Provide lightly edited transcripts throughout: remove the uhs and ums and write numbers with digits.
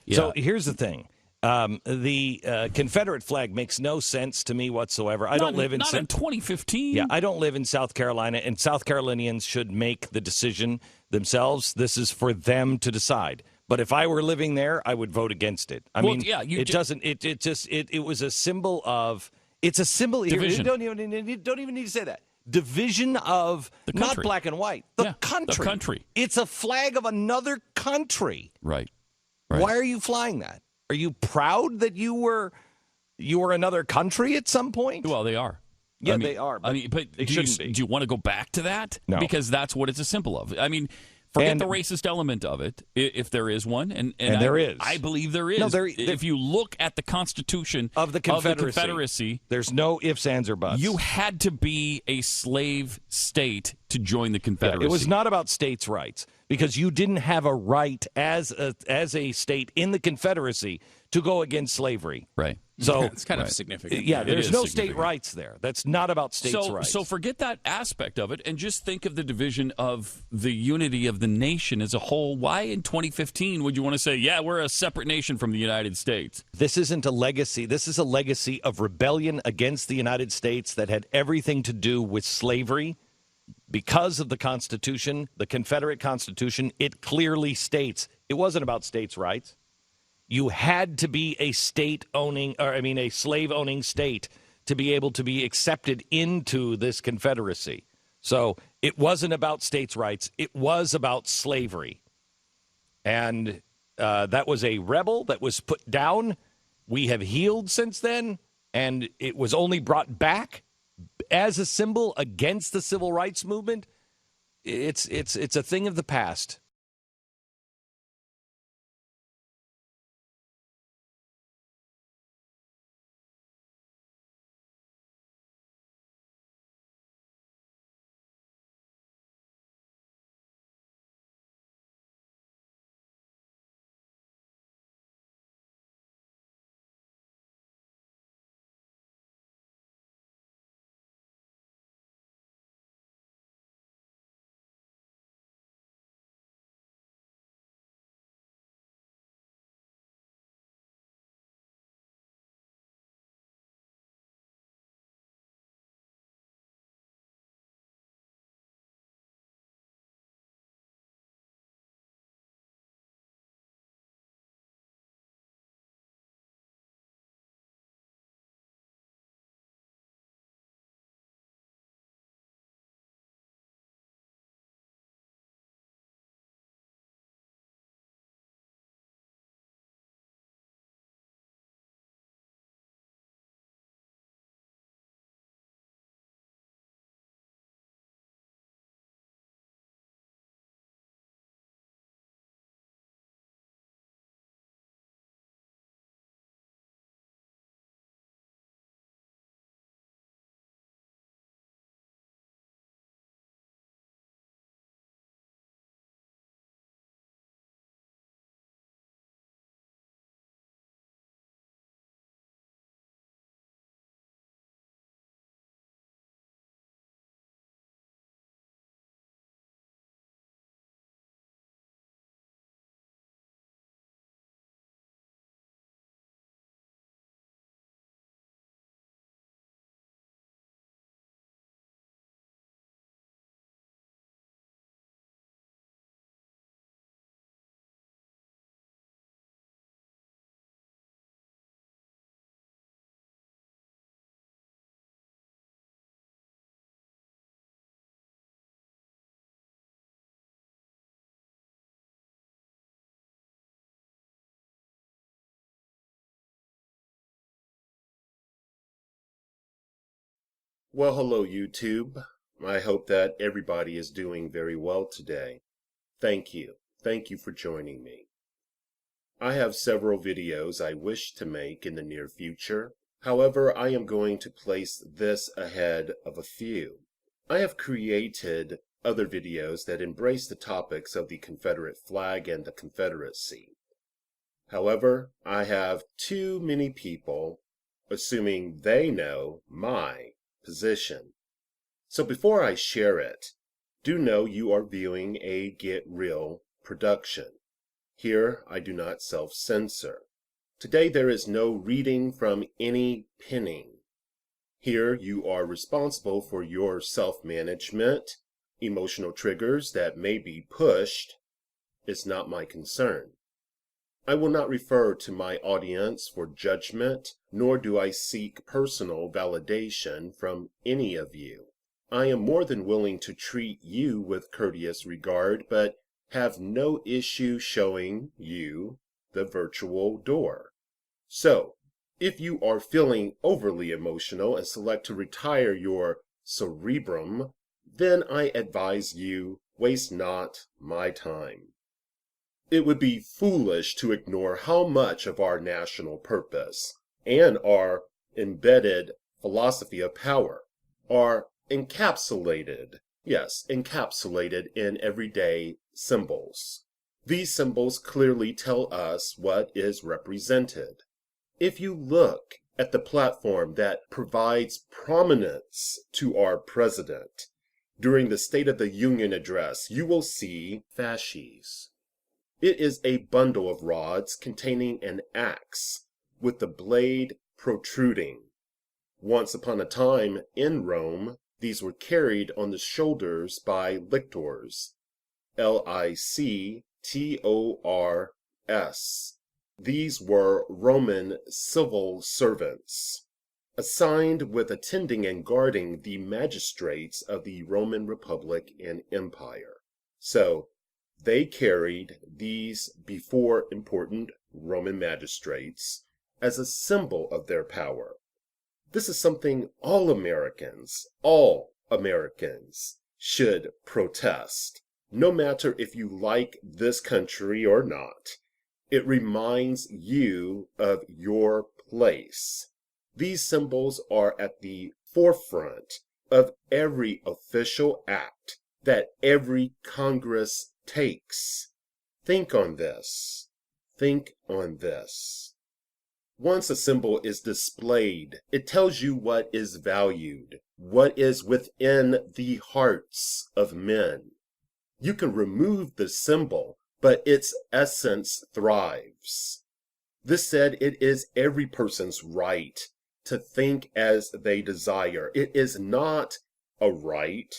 Yeah. So here's the thing. The Confederate flag makes no sense to me whatsoever. I don't live in not in 2015. Yeah, I don't live in South Carolina, and South Carolinians should make the decision themselves. This is for them to decide. But if I were living there, I would vote against it. I mean, yeah, it doesn't. It was a symbol of. It's a symbol. Division. You don't even need to say that. Division of not black and white. The country. The country. It's a flag of another country. Right. Why are you flying that? Are you proud that you were another country at some point? Well, they are. Yeah, they are. But they shouldn't be. Do you want to go back to that? No. Because that's what it's a symbol of. I mean, forget the racist element of it, if there is one. And there is. I believe there is. No, if you look at the Constitution of the Confederacy, there's no ifs, ands, or buts. You had to be a slave state to join the Confederacy. Yeah, it was not about states' rights, because you didn't have a right as a state in the Confederacy to go against slavery. Right. So it's kind of significant. Yeah, there's no state rights there. That's not about states' rights. So forget that aspect of it and just think of the division of the unity of the nation as a whole. Why in 2015 would you want to say, yeah, we're a separate nation from the United States? This isn't a legacy. This is a legacy of rebellion against the United States that had everything to do with slavery. Because of the Constitution, the Confederate Constitution, it clearly states it wasn't about states' rights. You had to be a a slave-owning state to be able to be accepted into this Confederacy. So it wasn't about states' rights. It was about slavery. And that was a rebel that was put down. We have healed since then, and it was only brought back as a symbol against the civil rights movement. It's a thing of the past. Well, hello YouTube. I hope that everybody is doing very well today. Thank you. Thank you for joining me. I have several videos I wish to make in the near future. However, I am going to place this ahead of a few. I have created other videos that embrace the topics of the Confederate flag and the Confederacy. However, I have too many people assuming they know my position. So before I share it, do know you are viewing a Get Real production. Here I do not self-censor. Today there is no reading from any penning. Here you are responsible for your self-management. Emotional triggers that may be pushed is not my concern. I will not refer to my audience for judgment, nor do I seek personal validation from any of you. I am more than willing to treat you with courteous regard, but have no issue showing you the virtual door. So, if you are feeling overly emotional and select to retire your cerebrum, then I advise you waste not my time. It would be foolish to ignore how much of our national purpose and our embedded philosophy of power are encapsulated in everyday symbols. These symbols clearly tell us what is represented. If you look at the platform that provides prominence to our president during the State of the Union address, you will see fasces. It is a bundle of rods containing an axe with the blade protruding. Once upon a time in Rome, these were carried on the shoulders by lictors, Lictors. These were Roman civil servants, assigned with attending and guarding the magistrates of the Roman Republic and Empire. So, they carried these before important Roman magistrates as a symbol of their power. This is something all Americans should protest, no matter if you like this country or not. It reminds you of your place. These symbols are at the forefront of every official act that every Congress takes. Think on this. Think on this. Once a symbol is displayed, it tells you what is valued, what is within the hearts of men. You can remove the symbol, but its essence thrives. This said, it is every person's right to think as they desire. It is not a right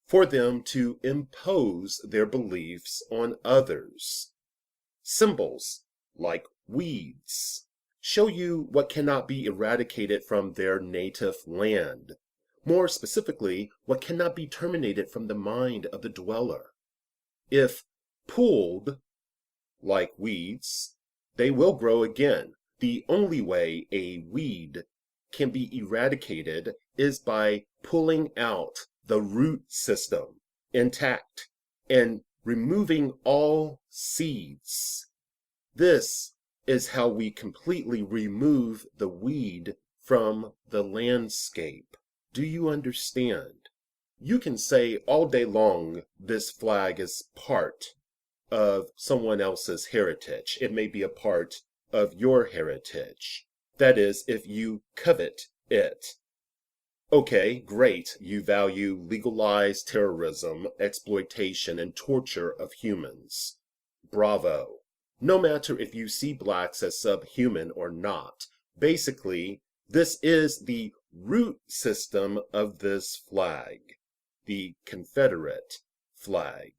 for them to impose their beliefs on others. Symbols, like weeds, show you what cannot be eradicated from their native land. More specifically, what cannot be terminated from the mind of the dweller. If pulled, like weeds, they will grow again. The only way a weed can be eradicated is by pulling out the root system intact and removing all seeds. This is how we completely remove the weed from the landscape. Do you understand? You can say all day long this flag is part of someone else's heritage. It may be a part of your heritage. That is, if you covet it. Okay, great. You value legalized terrorism, exploitation, and torture of humans. Bravo. No matter if you see blacks as subhuman or not. Basically, this is the root system of this flag, the Confederate flag.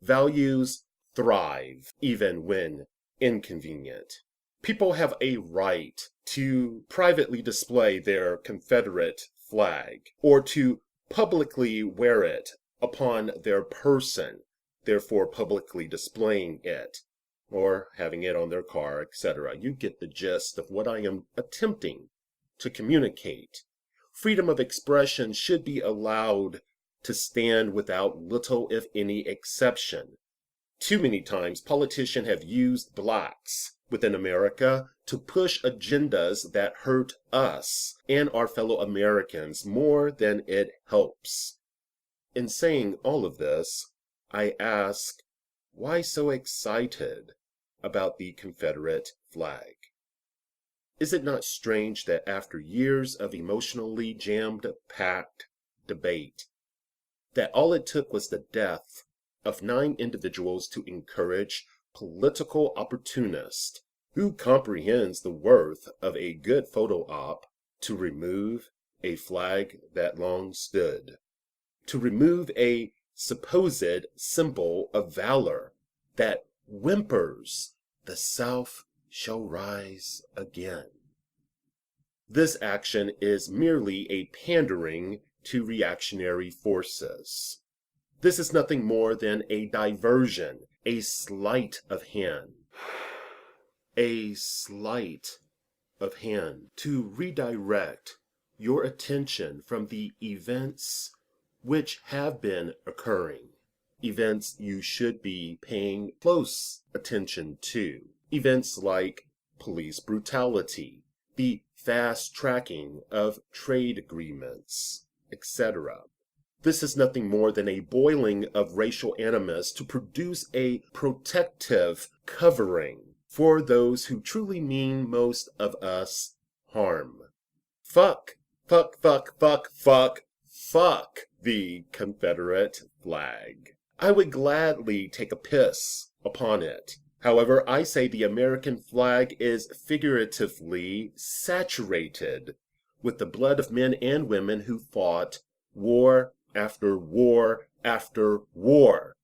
Values thrive even when inconvenient. People have a right to privately display their Confederate flag or to publicly wear it upon their person, therefore publicly displaying it or having it on their car, etc. You get the gist of what I am attempting to communicate. Freedom of expression should be allowed to stand without little, if any, exception. Too many times, politicians have used blacks within America to push agendas that hurt us and our fellow Americans more than it helps. In saying all of this, I ask, why so excited about the Confederate flag? Is it not strange that after years of emotionally jam-packed debate, that all it took was the death of 9 individuals to encourage political opportunist who comprehends the worth of a good photo op to remove a flag that long stood, to remove a supposed symbol of valor that whimpers, "The South shall rise again." This action is merely a pandering to reactionary forces. This is nothing more than a diversion, a sleight of hand. A sleight of hand to redirect your attention from the events which have been occurring, events you should be paying close attention to, events like police brutality, the fast tracking of trade agreements, etc. This is nothing more than a boiling of racial animus to produce a protective covering for those who truly mean most of us harm. Fuck, fuck, fuck, fuck, fuck, fuck the Confederate flag. I would gladly take a piss upon it. However, I say the American flag is figuratively saturated with the blood of men and women who fought war after war after war,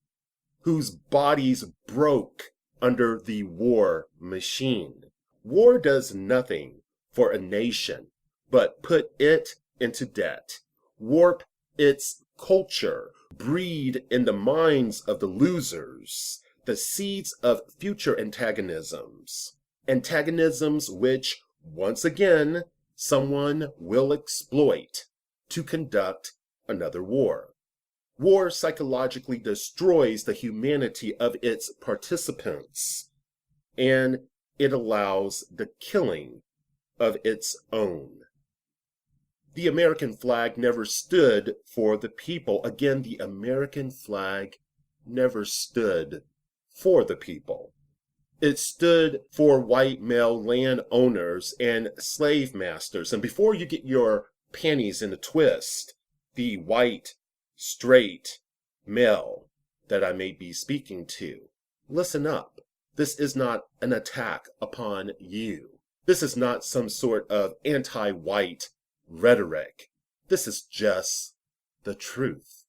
whose bodies broke under the war machine. War does nothing for a nation but put it into debt, warp its culture, breed in the minds of the losers the seeds of future antagonisms, antagonisms which, once again, someone will exploit to conduct another war. War psychologically destroys the humanity of its participants, and it allows the killing of its own. The American flag never stood for the people. Again, the American flag never stood for the people. It stood for white male landowners and slave masters. And before you get your panties in a twist, the white, straight male that I may be speaking to, listen up. This is not an attack upon you. This is not some sort of anti-white rhetoric. This is just the truth.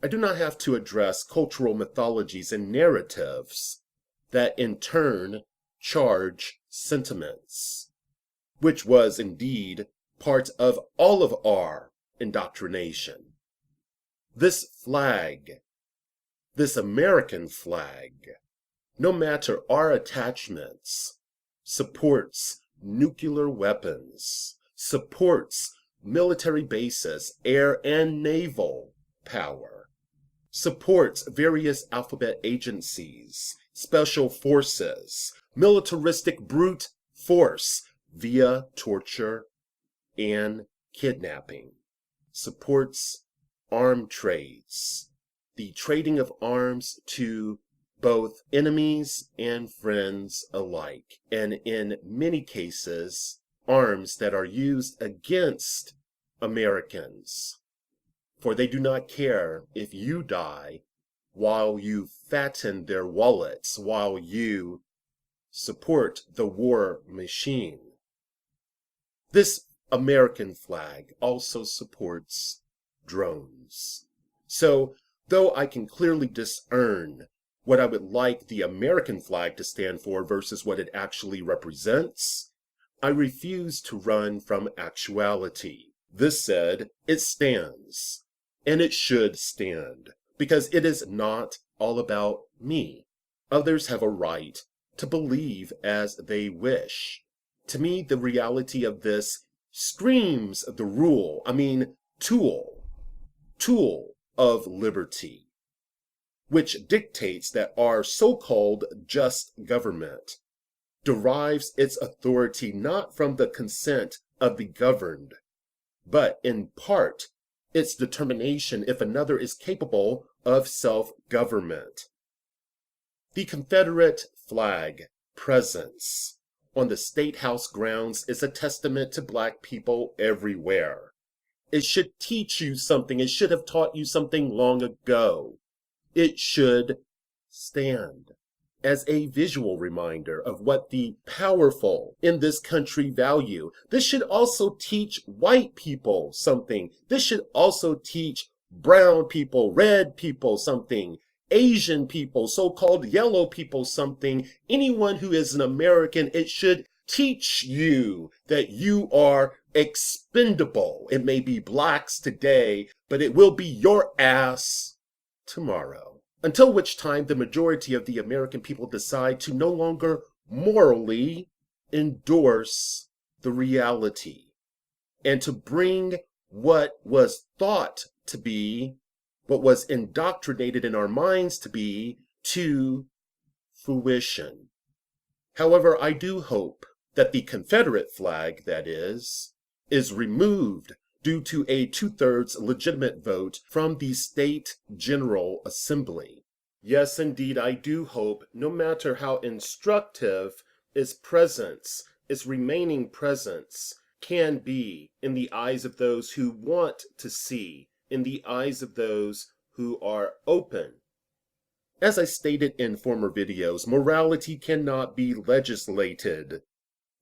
I do not have to address cultural mythologies and narratives that in turn charge sentiments, which was indeed part of all of our indoctrination. This flag, this American flag, no matter our attachments, supports nuclear weapons, supports military bases, air and naval power, supports various alphabet agencies, special forces, militaristic brute force via torture and kidnapping, supports arm trades, the trading of arms to both enemies and friends alike, and in many cases, arms that are used against Americans. For they do not care if you die while you fatten their wallets, while you support the war machine. This American flag also supports drones. So, though I can clearly discern what I would like the American flag to stand for versus what it actually represents, I refuse to run from actuality. This said, it stands. And it should stand, because it is not all about me. Others have a right to believe as they wish. To me, the reality of this screams the tool of liberty, which dictates that our so-called just government derives its authority not from the consent of the governed, but in part its determination if another is capable of self-government. The Confederate flag presence on the State House grounds is a testament to Black people everywhere. It should teach you something. It should have taught you something long ago. It should stand. as a visual reminder of what the powerful in this country value. This should also teach white people something. This should also teach brown people, red people something, Asian people, so-called yellow people something. Anyone who is an American, it should teach you that you are expendable. It may be blacks today, but it will be your ass tomorrow. Until which time the majority of the American people decide to no longer morally endorse the reality and to bring what was thought to be, what was indoctrinated in our minds to be, to fruition. However, I do hope that the Confederate flag, that is removed due to a 2/3 legitimate vote from the State General Assembly. Yes, indeed, I do hope, no matter how instructive its presence, its remaining presence, can be in the eyes of those who want to see, in the eyes of those who are open. As I stated in former videos, morality cannot be legislated.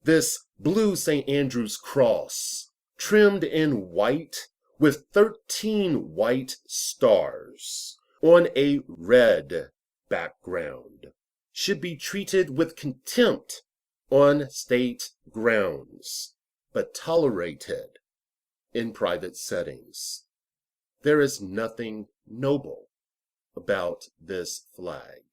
This blue St. Andrew's cross, trimmed in white with 13 white stars on a red background, should be treated with contempt on state grounds, but tolerated in private settings. There is nothing noble about this flag.